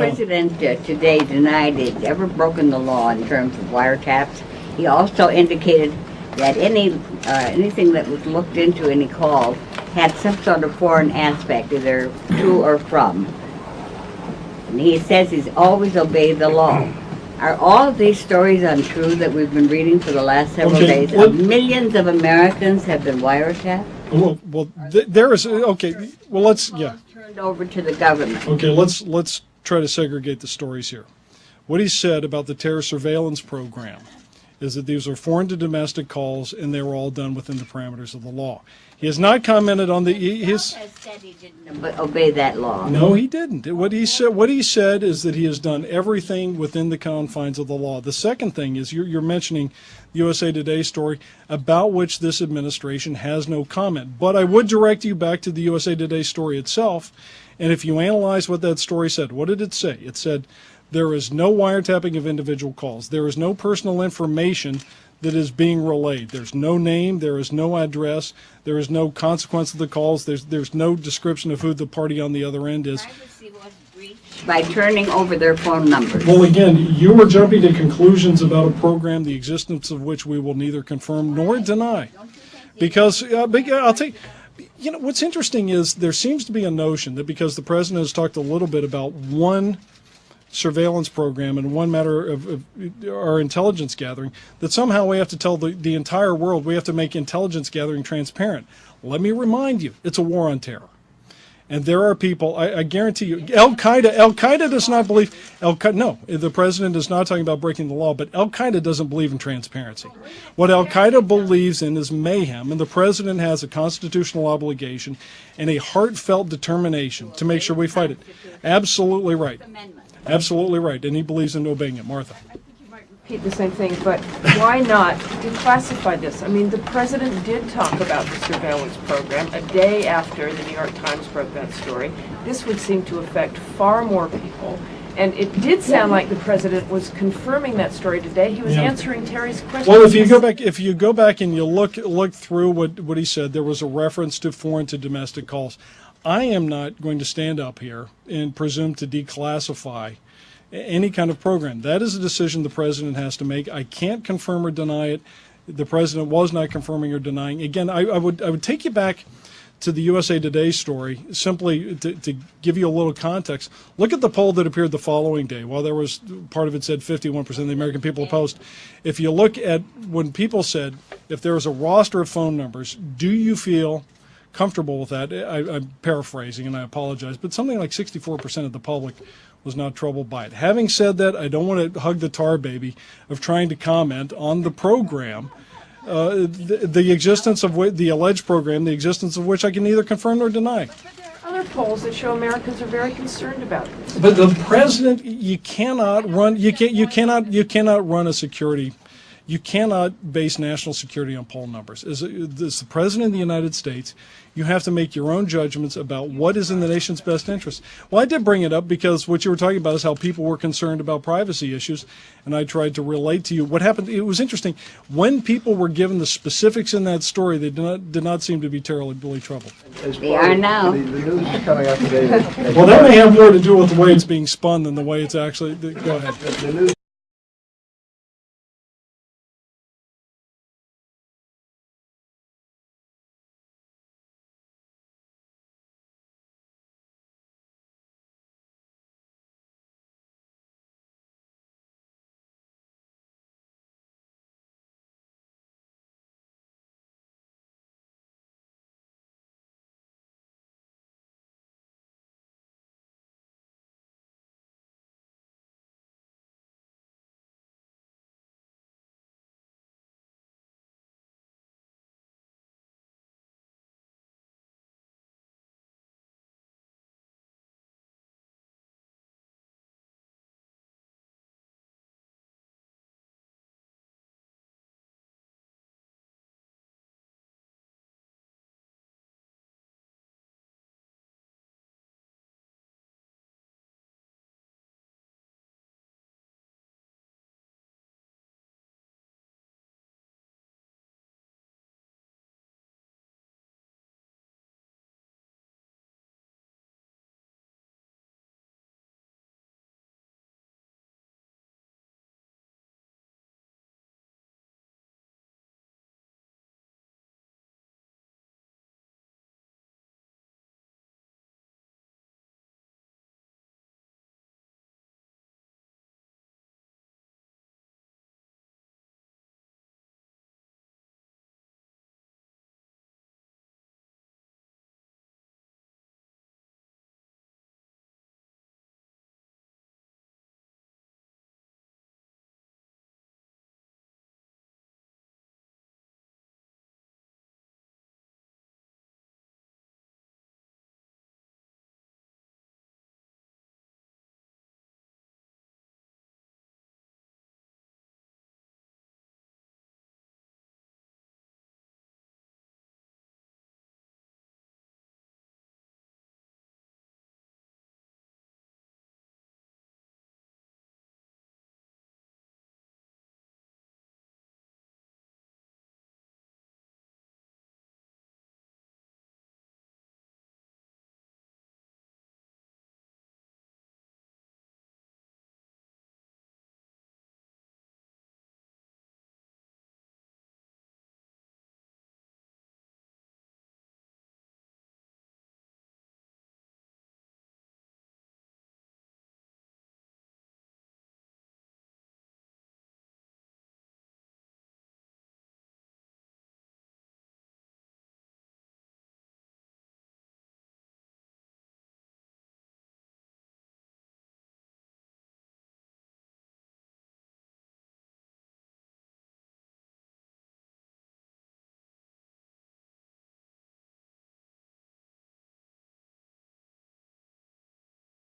president today denied he'd ever broken the law in terms of wiretaps. He also indicated that anything that was looked into, any calls, had some sort of foreign aspect, either to or from. And he says he's always obeyed the law. Are all of these stories untrue that we've been reading for the last several days? Millions of Americans have been wiretapped? There is, okay, well, let's, yeah. Turned over to the government. Okay, let's try to segregate the stories here. What he said about the terror surveillance program is that these are foreign to domestic calls and they were all done within the parameters of the law. He has not commented on the his. Has said he didn't obey that law. No, he didn't. What he said is that he has done everything within the confines of the law. The second thing is you're mentioning USA Today story about which this administration has no comment. But I would direct you back to the USA Today story itself, and if you analyze what that story said, what did it say? It said there is no wiretapping of individual calls. There is no personal information that is being relayed. There's no name, there is no address, there is no consequence of the calls, there's no description of who the party on the other end is. Privacy was breached by turning over their phone numbers. Well, again, you were jumping to conclusions about a program, the existence of which we will neither confirm nor deny. Because, I'll tell you, you know, what's interesting is there seems to be a notion that because the president has talked a little bit about one surveillance program and one matter of our intelligence gathering, that somehow we have to tell the entire world we have to make intelligence gathering transparent. Let me remind you, it's a war on terror. And there are people, I guarantee you, Al-Qaeda does not believe, no, the president is not talking about breaking the law, but Al-Qaeda doesn't believe in transparency. What Al-Qaeda believes in is mayhem, and the president has a constitutional obligation and a heartfelt determination to make sure we fight it. Absolutely right. Absolutely right, and he believes in obeying it. Martha. I think you might repeat the same thing, but why not declassify this? I mean, the president did talk about the surveillance program a day after the New York Times broke that story. This would seem to affect far more people, and it did sound like the president was confirming that story today. He was answering Terry's question. Well, if you go back and you look through what he said, there was a reference to foreign to domestic calls. I am not going to stand up here and presume to declassify any kind of program. That is a decision the president has to make. I can't confirm or deny it. The president was not confirming or denying. Again, I would take you back to the USA Today story simply to give you a little context. Look at the poll that appeared the following day. While there was part of it said 51% of the American people opposed. If you look at when people said, if there was a roster of phone numbers, do you feel comfortable with that? I'm paraphrasing and I apologize, but something like 64% of the public was not troubled by it. Having said that, I don't want to hug the tar baby of trying to comment on the program, the existence of the alleged program, the existence of which I can neither confirm nor deny. But there are other polls that show Americans are very concerned about this. But the president, you cannot run a security. You cannot base national security on poll numbers. As the president of the United States, you have to make your own judgments about what is in the nation's best interest. Well, I did bring it up because what you were talking about is how people were concerned about privacy issues, and I tried to relate to you what happened. It was interesting. When people were given the specifics in that story, they did not seem to be terribly troubled. They are now. The news is coming out today. Well, that may have more to do with the way it's being spun than the way it's actually. Go ahead. The news